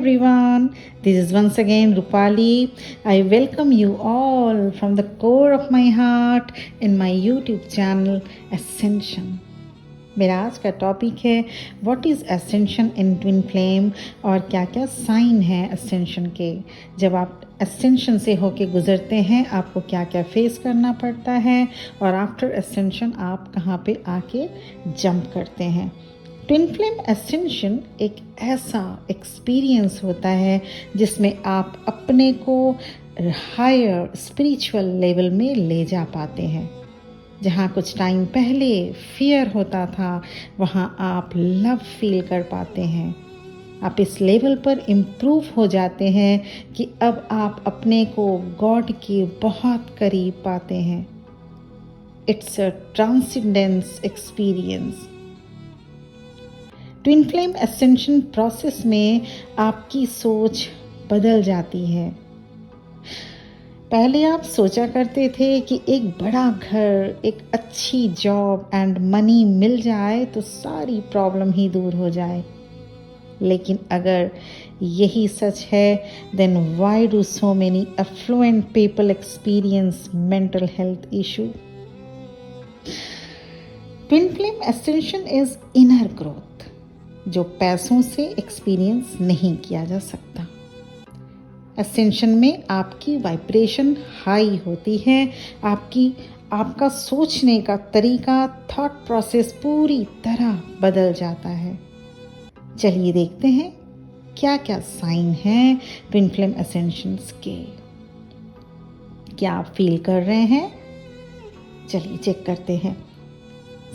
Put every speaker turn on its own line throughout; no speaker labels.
everyone, this is once again Rupali. I welcome you all from the core of my heart in my YouTube channel Ascension. मेरा आज का topic है what is ascension in twin flame और क्या क्या sign है ascension के। जब आप एसेंशन से होके गुजरते हैं आपको क्या क्या फेस करना पड़ता है और आफ्टर एसेंशन आप कहाँ पे आके जंप करते हैं। ट्विन फ्लेम एसेंशन एक ऐसा एक्सपीरियंस होता है जिसमें आप अपने को हायर स्पिरिचुअल लेवल में ले जा पाते हैं। जहाँ कुछ टाइम पहले फियर होता था वहाँ आप लव फील कर पाते हैं। आप इस लेवल पर इम्प्रूव हो जाते हैं कि अब आप अपने को गॉड के बहुत करीब पाते हैं। It's a transcendence experience. Twin flame ascension process में आपकी सोच बदल जाती है। पहले आप सोचा करते थे कि एक बड़ा घर, एक अच्छी जॉब एंड मनी मिल जाए तो सारी प्रॉब्लम ही दूर हो जाए। लेकिन अगर यही सच है then why do so many affluent people experience mental health issue. Twin flame ascension is inner growth जो पैसों से एक्सपीरियंस नहीं किया जा सकता। एसेंशन में आपकी वाइब्रेशन हाई होती है, आपका सोचने का तरीका, थॉट प्रोसेस पूरी तरह बदल जाता है। चलिए देखते हैं क्या क्या साइन हैं ट्विन फ्लेम एसेंशंस के। क्या आप फील कर रहे हैं? चलिए चेक करते हैं।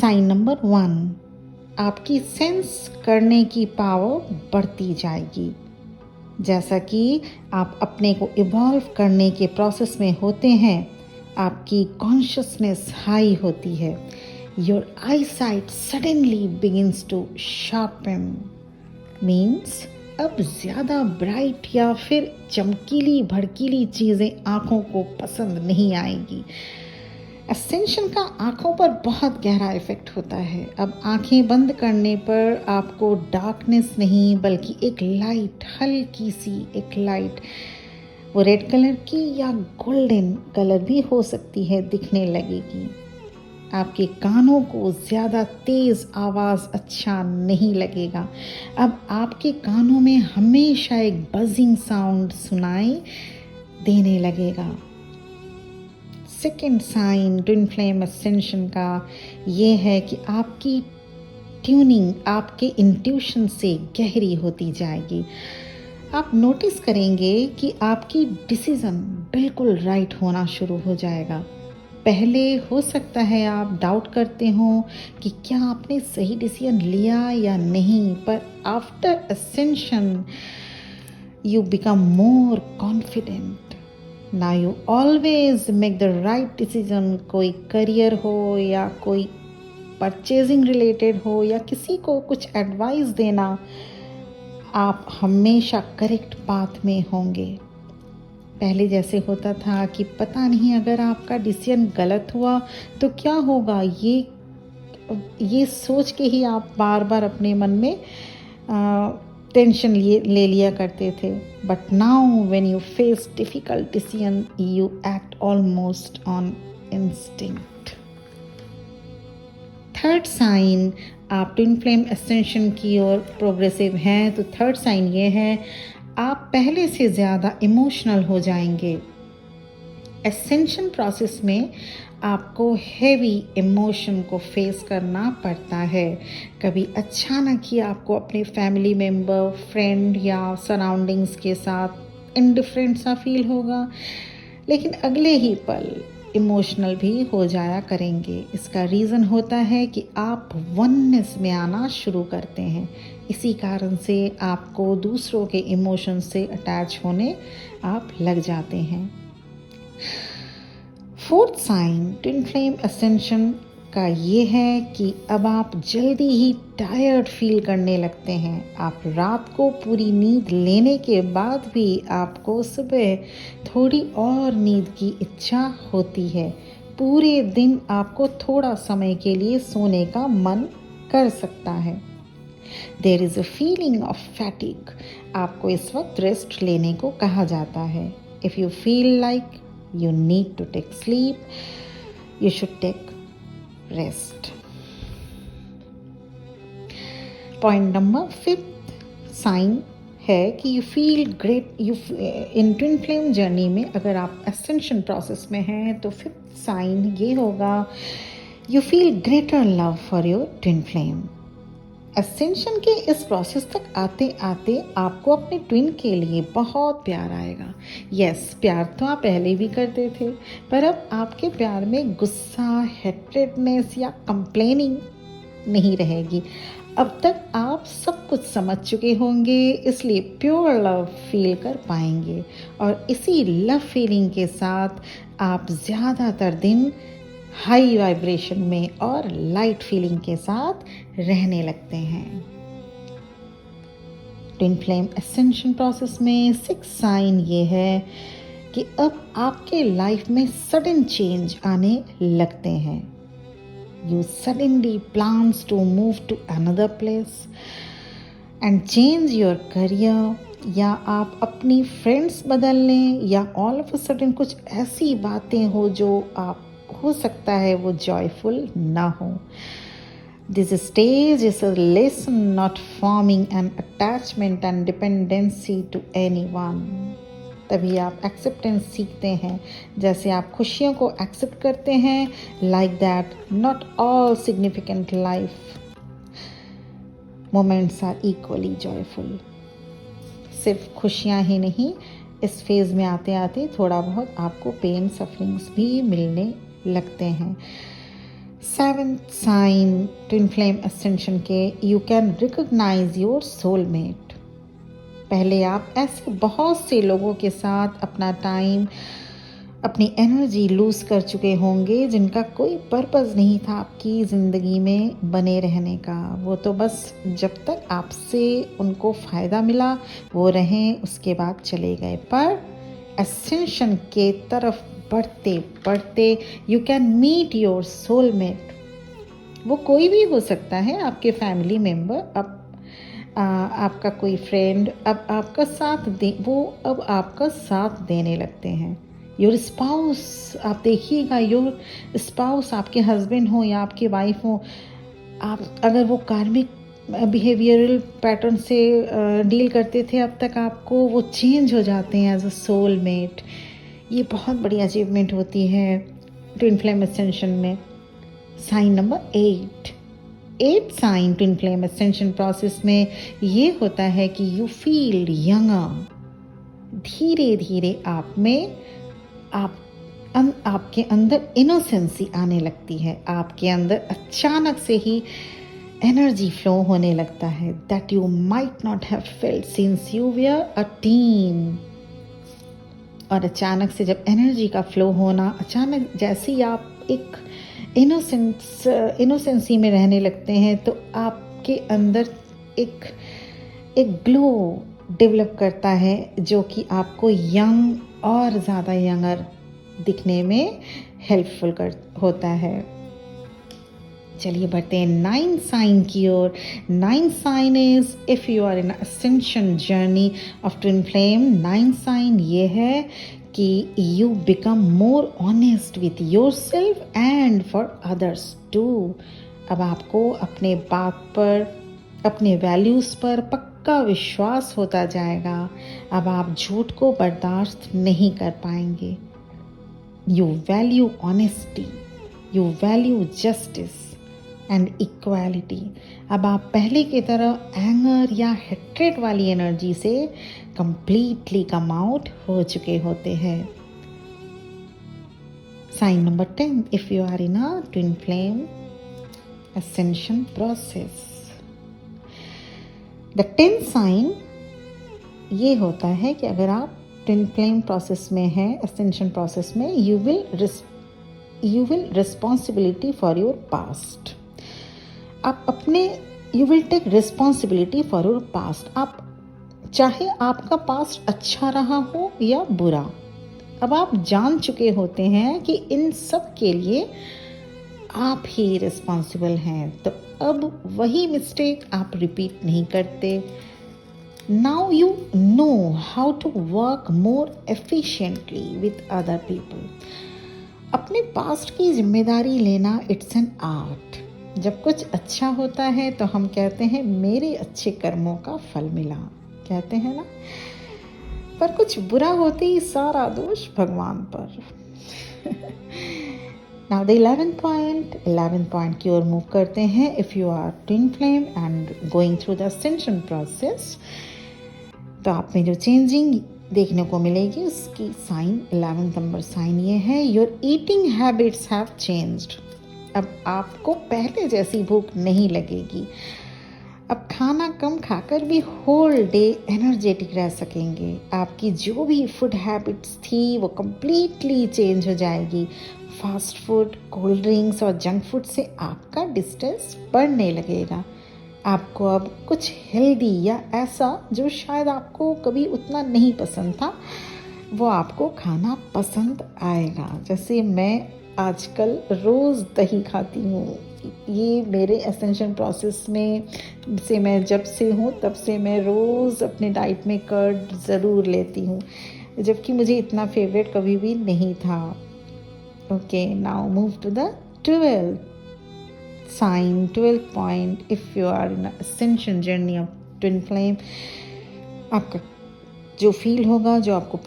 साइन नंबर 1, आपकी सेंस करने की पावर बढ़ती जाएगी। जैसा कि आप अपने को इवॉल्व करने के प्रोसेस में होते हैं आपकी कॉन्शियसनेस हाई होती है। Your eyesight suddenly begins to sharpen means अब ज़्यादा ब्राइट या फिर चमकीली भड़कीली चीज़ें आँखों को पसंद नहीं आएगी। एसेंशन का आँखों पर बहुत गहरा इफ़ेक्ट होता है। अब आँखें बंद करने पर आपको डार्कनेस नहीं बल्कि एक लाइट, हल्की सी एक लाइट, वो रेड कलर की या गोल्डन कलर भी हो सकती है, दिखने लगेगी। आपके कानों को ज़्यादा तेज़ आवाज़ अच्छा नहीं लगेगा। अब आपके कानों में हमेशा एक बजिंग साउंड सुनाई देने लगेगा। Second sign twin flame ascension का ये है कि आपकी ट्यूनिंग आपके इंट्यूशन से गहरी होती जाएगी। आप नोटिस करेंगे कि आपकी डिसीज़न बिल्कुल राइट होना शुरू हो जाएगा। पहले हो सकता है आप डाउट करते हो कि क्या आपने सही डिसीजन लिया या नहीं, पर after ascension you become more confident. Now you always make the right decision। कोई करियर हो या कोई परचेजिंग रिलेटेड हो या किसी को कुछ एडवाइस देना, आप हमेशा करेक्ट पाथ में होंगे। पहले जैसे होता था कि पता नहीं अगर आपका डिसीजन गलत हुआ तो क्या होगा, ये सोच के ही आप बार बार अपने मन में टेंशन ले लिया करते थे। But now when you face difficult decision you act almost on instinct. Third sign, आप ट्विन फ्लेम एसेंशन की ओर प्रोग्रेसिव हैं तो थर्ड साइन ये है आप पहले से ज़्यादा इमोशनल हो जाएंगे। एसेंशन प्रोसेस में आपको हैवी इमोशन को फेस करना पड़ता है। कभी अचानक ही आपको अपने फैमिली मेम्बर, फ्रेंड या सराउंडिंग्स के साथ इंडिफरेंट सा फील होगा, लेकिन अगले ही पल इमोशनल भी हो जाया करेंगे। इसका रीज़न होता है कि आप वननेस में आना शुरू करते हैं। इसी कारण से आपको दूसरों के इमोशन से अटैच होने आप लग जाते हैं। Fourth sign twin flame ascension का ये है कि अब आप जल्दी ही टायर्ड फील करने लगते हैं। आप रात को पूरी नींद लेने के बाद भी आपको सुबह थोड़ी और नींद की इच्छा होती है। पूरे दिन आपको थोड़ा समय के लिए सोने का मन कर सकता है। There is a feeling of fatigue. आपको इस वक्त रेस्ट लेने को कहा जाता है। If you feel like you need to take sleep, you should take rest. Point number 5 sign है कि you feel great you in twin flame journey में अगर आप एसेंशन प्रोसेस में हैं तो 5th साइन ये होगा, you feel greater love for your twin flame. Ascension के इस प्रोसेस तक आते आते आपको अपने ट्विन के लिए बहुत प्यार आएगा। यस, प्यार तो आप पहले भी करते थे, पर अब आपके प्यार में गुस्सा, हेट्रेडनेस या कंप्लेनिंग नहीं रहेगी। अब तक आप सब कुछ समझ चुके होंगे, इसलिए प्योर लव फील कर पाएंगे और इसी लव फीलिंग के साथ आप ज़्यादातर दिन हाई वाइब्रेशन में और लाइट फीलिंग के साथ रहने लगते हैं। ट्विन फ्लेम एसेंशन प्रोसेस में 6th साइन ये है कि अब आपके लाइफ में सडन चेंज आने लगते हैं। You suddenly plans to move to another place and change your career, या आप अपनी फ्रेंड्स बदल लें, या ऑल ऑफ अ सडन कुछ ऐसी बातें हो जो आप हो सकता है वो जॉयफुल ना हो। This stage is a lesson not forming an attachment and dependency to anyone. तभी आप एक्सेप्टेंस सीखते हैं, जैसे आप खुशियों को एक्सेप्ट करते हैं। Like that not all significant life moments are equally joyful. सिर्फ खुशियाँ ही नहीं, इस फेज़ में आते आते थोड़ा बहुत आपको पेन सफरिंग्स भी मिलने लगते हैं। 7th sign twin flame ascension के, you can recognise your soulmate. पहले आप ऐसे बहुत से लोगों के साथ अपना टाइम, अपनी एनर्जी लूज़ कर चुके होंगे जिनका कोई पर्पज़ नहीं था आपकी ज़िंदगी में बने रहने का। वो तो बस जब तक आपसे उनको फ़ायदा मिला वो रहें, उसके बाद चले गए। पर एसेंशन के तरफ बढ़ते बढ़ते you can meet your soulmate. वो कोई भी हो सकता है, आपके फैमिली मेम्बर, आपका कोई फ्रेंड, अब आपका साथ देने लगते हैं। योर स्पाउस, आप देखिएगा, योर स्पाउस आपके हस्बैंड हो या आपकी वाइफ हो, आप अगर वो कार्मिक बिहेवियरल पैटर्न से डील करते थे अब तक, आपको वो चेंज हो जाते हैं एज अ सोलमेट। ये बहुत बड़ी अचीवमेंट होती है ट्विन फ्लेम एसेंशन में। Sign number 8 sign twin flame ascension process में ये होता है कि यू फील यंगर। धीरे धीरे आपके अंदर इनोसेंसी आने लगती है। आपके अंदर अचानक से ही एनर्जी फ्लो होने लगता है that you might not have felt since you were a tin. और अचानक से जब एनर्जी का फ्लो होना, अचानक जैसे ही आप एक इनोसेंसी में रहने लगते हैं तो आपके अंदर एक ग्लो डेवलप करता है जो कि आपको यंग और ज़्यादा यंगर दिखने में हेल्पफुल होता है। चलिए बढ़ते हैं 9 साइन की ओर। 9 sign is, if you are in ascension journey of twin flame, 9 sign ये है कि you become more honest with yourself and for others too. अब आपको अपने बात पर, अपने वैल्यूज़ पर पक्का विश्वास होता जाएगा। अब आप झूठ को बर्दाश्त नहीं कर पाएंगे। You value honesty, you value justice and equality. अब आप पहले की तरह एंगर या हेट्रेड वाली एनर्जी से कंप्लीटली कम आउट हो चुके होते हैं। Sign number 10, if you are in a twin flame ascension process, the 10th sign ये होता है कि अगर आप ट्विन फ्लेम प्रोसेस में हैं, ascension प्रोसेस में, you will responsibility for your past। आप अपने you will take responsibility for your past। आप चाहे आपका पास्ट अच्छा रहा हो या बुरा, अब आप जान चुके होते हैं कि इन सब के लिए आप ही रिस्पॉन्सिबल हैं। तो अब वही मिस्टेक आप रिपीट नहीं करते। Now you know how to work more efficiently with other people. अपने पास्ट की जिम्मेदारी लेना इट्स एन आर्ट. जब कुछ अच्छा होता है तो हम कहते हैं मेरे अच्छे कर्मों का फल मिला, कहते हैं ना. पर कुछ बुरा होते ही सारा दोष भगवान पर. Now the 11th point की ओर मूव करते हैं. If you are twin flame and going through the ascension process, तो आप में जो चेंजिंग देखने को मिलेगी उसकी साइन 11 नंबर साइन ये है, your eating habits have changed. अब आपको पहले जैसी भूख नहीं लगेगी. अब खाना कम खाकर भी होल डे एनर्जेटिक रह सकेंगे. आपकी जो भी फूड हैबिट्स थी वो कम्प्लीटली चेंज हो जाएगी. फास्ट फूड, कोल्ड ड्रिंक्स और जंक फूड से आपका डिस्टेंस बढ़ने लगेगा. आपको अब कुछ हेल्दी या ऐसा जो शायद आपको कभी उतना नहीं पसंद था वो आपको खाना पसंद आएगा. जैसे मैं आजकल रोज़ दही खाती हूँ. ये मेरे एसेंशन प्रोसेस में से मैं जब से हूँ तब से मैं रोज़ अपने डाइट में कर्ड ज़रूर लेती हूँ, जबकि मुझे इतना फेवरेट कभी भी नहीं था. Okay, now move to the 12th sign, 12th point. If you are in an ascension journey of twin flame, आपका जो फील होगा, जो आपको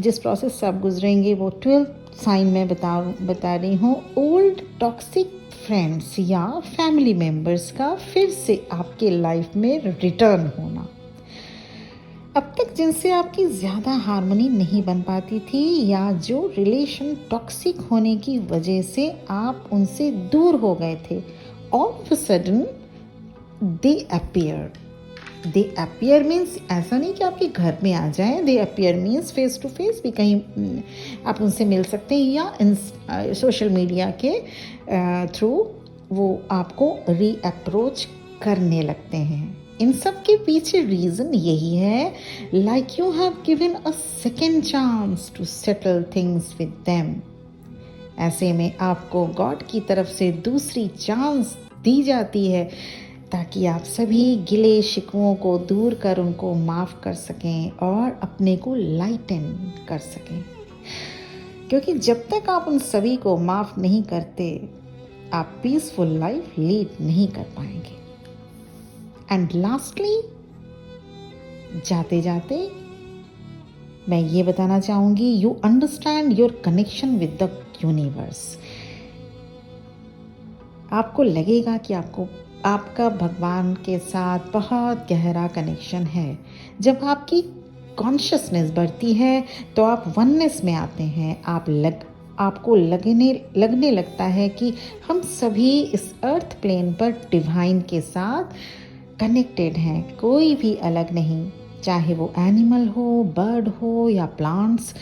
जिस प्रोसेस से आप गुजरेंगे वो 12th साइन में बता रही हूँ. ओल्ड टॉक्सिक फ्रेंड्स या फैमिली मेम्बर्स का फिर से आपके लाइफ में रिटर्न होना. अब तक जिनसे आपकी ज़्यादा हार्मनी नहीं बन पाती थी या जो रिलेशन टॉक्सिक होने की वजह से आप उनसे दूर हो गए थे, all of a sudden they appear. They appear means ऐसा नहीं कि आपके घर में आ जाएं. They appear means face to face भी कहीं आप उनसे मिल सकते हैं या सोशल मीडिया के थ्रू वो आपको रीअप्रोच करने लगते हैं. इन सब के पीछे रीज़न यही है, like you have given a second chance to settle things with them. ऐसे में आपको गॉड की तरफ से दूसरी चांस दी जाती है ताकि आप सभी गिले शिकवों को दूर कर उनको माफ़ कर सकें और अपने को लाइटन कर सकें. क्योंकि जब तक आप उन सभी को माफ़ नहीं करते आप पीसफुल लाइफ लीड नहीं कर पाएंगे. एंड लास्टली, जाते जाते मैं ये बताना चाहूँगी, you understand your connection with the universe. आपको लगेगा कि आपका भगवान के साथ बहुत गहरा कनेक्शन है. जब आपकी कॉन्शियसनेस बढ़ती है तो आप वननेस में आते हैं. आपको लगने लगता है कि हम सभी इस अर्थ प्लेन पर डिवाइन के साथ कनेक्टेड हैं, कोई भी अलग नहीं. चाहे वो एनिमल हो, बर्ड हो या प्लांट्स,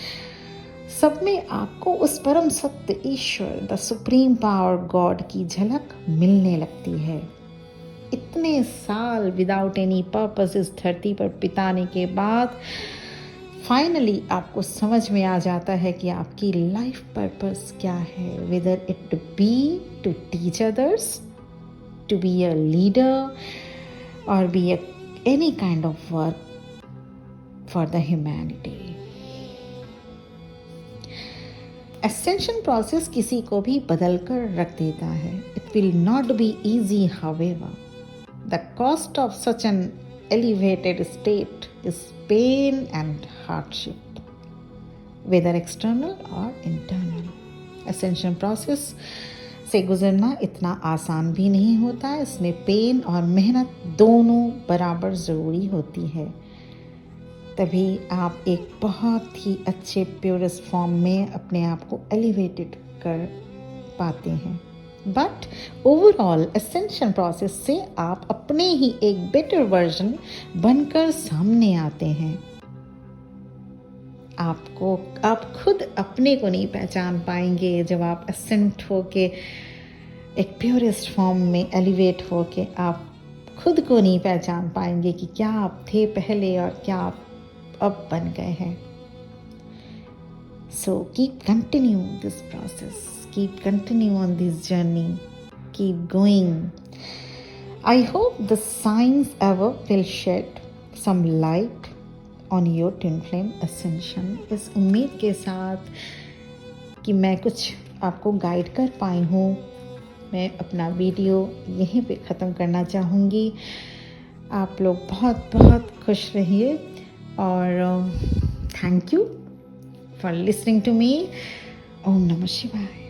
सब में आपको उस परम सत्य ईश्वर, द सुप्रीम पावर गॉड की झलक मिलने लगती है. इतने साल विदाउट एनी पर्पस इस धरती पर बिताने के बाद फाइनली आपको समझ में आ जाता है कि आपकी लाइफ पर्पस क्या है. Whether it be to teach others, to be a leader or be any kind of work for the humanity. Ascension process किसी को भी बदल कर रख देता है. It will not be easy, however. The cost of such an elevated state is pain and hardship, whether external or internal. Ascension process से गुजरना इतना आसान भी नहीं होता है. इसमें पेन और मेहनत दोनों बराबर ज़रूरी होती है. तभी आप एक बहुत ही अच्छे प्योरेस्ट फॉर्म में अपने आप को एलिवेटेड कर पाते हैं. बट ओवरऑल एसेंशन प्रोसेस से आप अपने ही एक बेटर वर्जन बनकर सामने आते हैं. आप खुद अपने को नहीं पहचान पाएंगे जब आप असेंट होके एक प्योरेस्ट फॉर्म में एलिवेट होके आप खुद को नहीं पहचान पाएंगे कि क्या आप थे पहले और क्या आप अब बन गए हैं. So keep continue this process, keep continue on this journey, keep going. I hope the signs ever will shed some light on your twin flame ascension. इस उम्मीद के साथ कि मैं कुछ आपको गाइड कर पाई हूँ, मैं अपना वीडियो यहीं पे ख़त्म करना चाहूँगी। आप लोग बहुत बहुत खुश रहिए और thank you for listening to me. ओम नमः शिवाय।